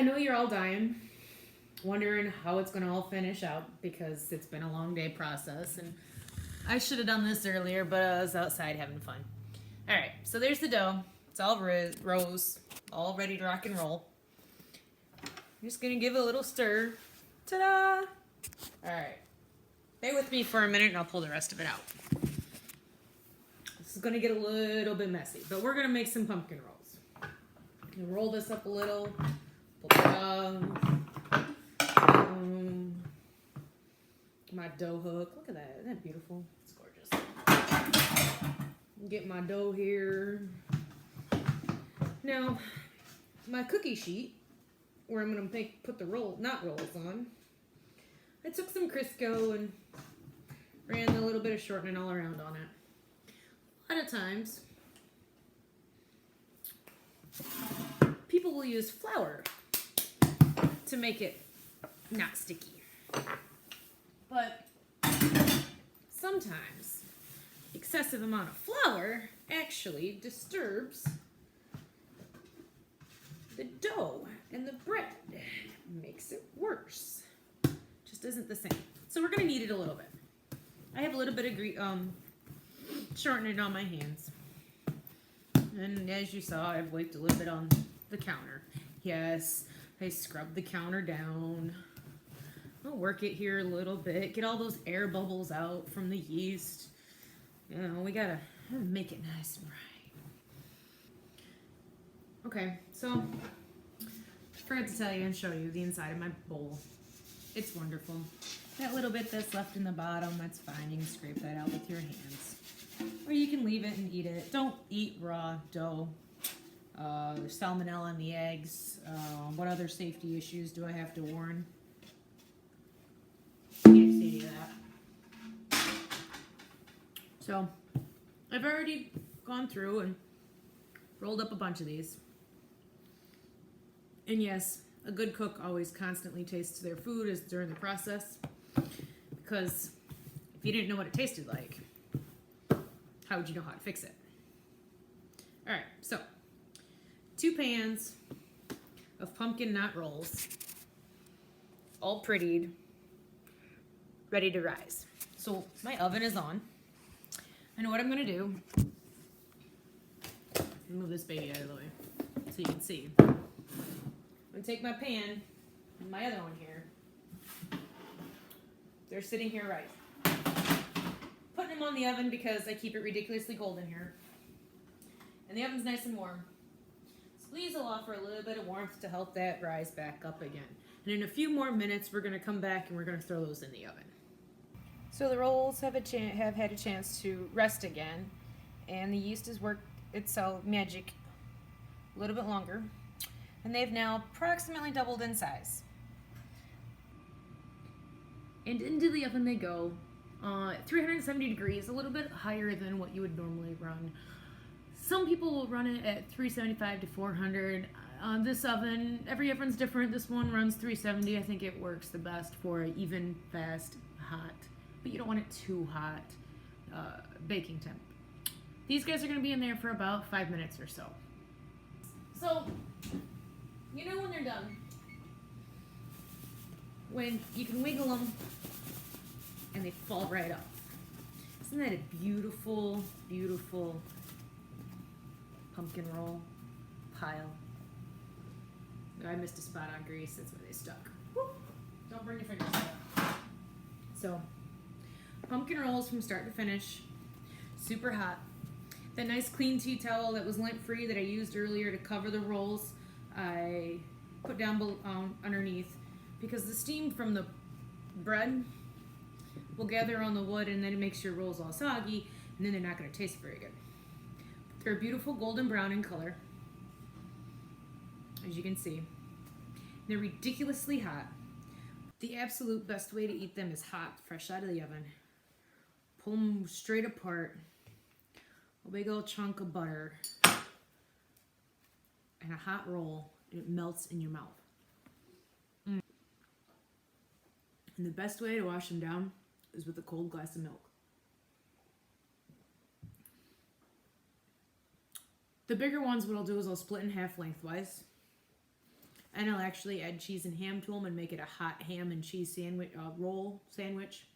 I know you're all dying, wondering how it's going to all finish out because it's been a long day process. And I should have done this earlier, but I was outside having fun. All right, so there's the dough. It's all rose, all ready to rock and roll. I'm just going to give it a little stir. Ta-da! All right. Stay with me for a minute and I'll pull the rest of it out. This is going to get a little bit messy, but we're going to make some pumpkin rolls. You roll this up a little. Pull it up. My dough hook. Look at that. Isn't that beautiful? It's gorgeous. Get my dough here. Now, my cookie sheet, where I'm going to put the rolls on, I took some Crisco and ran a little bit of shortening all around on it. A lot of times, people will use flour to make it not sticky. But sometimes excessive amount of flour actually disturbs the dough and the bread. Makes it worse. Just isn't the same. So we're gonna knead it a little bit. I have a little bit of shortening on my hands. And as you saw, I've wiped a little bit on the counter. Yes, I scrubbed the counter down. I'll work it here a little bit. Get all those air bubbles out from the yeast. You know, we gotta make it nice and right. Okay, so I forgot to tell you and show you the inside of my bowl. It's wonderful. That little bit that's left in the bottom, that's fine. You can scrape that out with your hands. Or you can leave it and eat it. Don't eat raw dough. There's salmonella in the eggs. What other safety issues do I have to warn? Can't see any of that. So, I've already gone through and rolled up a bunch of these. And yes, a good cook always constantly tastes their food as during the process. Because if you didn't know what it tasted like, how would you know how to fix it? All right, so 2 pans of pumpkin knot rolls, all prettied, ready to rise. So my oven is on. I know what I'm gonna do. Move this baby out of the way so you can see. I'm gonna take my pan and my other one here. They're sitting here right. Putting them on the oven because I keep it ridiculously cold in here. And the oven's nice and warm. So these will offer a little bit of warmth to help that rise back up again. And in a few more minutes, we're gonna come back and we're gonna throw those in the oven. So the rolls have had a chance to rest again, and the yeast has worked itself magic a little bit longer, and they've now approximately doubled in size. And into the oven they go, 370 degrees, a little bit higher than what you would normally run. Some people will run it at 375 to 400. This oven, every oven's different. This one runs 370. I think it works the best for even, fast, hot, but you don't want it too hot baking temp. These guys are going to be in there for about 5 minutes or so. So, you know when they're done. When you can wiggle them and they fall right up. Isn't that a beautiful, beautiful pumpkin roll pile? I missed a spot on grease, that's where they stuck. Woo. Don't burn your fingers out. So, pumpkin rolls from start to finish, super hot. That nice clean tea towel that was lint-free that I used earlier to cover the rolls, I put down underneath because the steam from the bread will gather on the wood and then it makes your rolls all soggy and then they're not going to taste very good. They're beautiful golden brown in color, as you can see. They're ridiculously hot. The absolute best way to eat them is hot, fresh out of the oven. Pull them straight apart. A big old chunk of butter and a hot roll, and it melts in your mouth. And the best way to wash them down is with a cold glass of milk. The bigger ones, what I'll do is I'll split in half lengthwise. And I'll actually add cheese and ham to them and make it a hot ham and cheese sandwich, roll sandwich.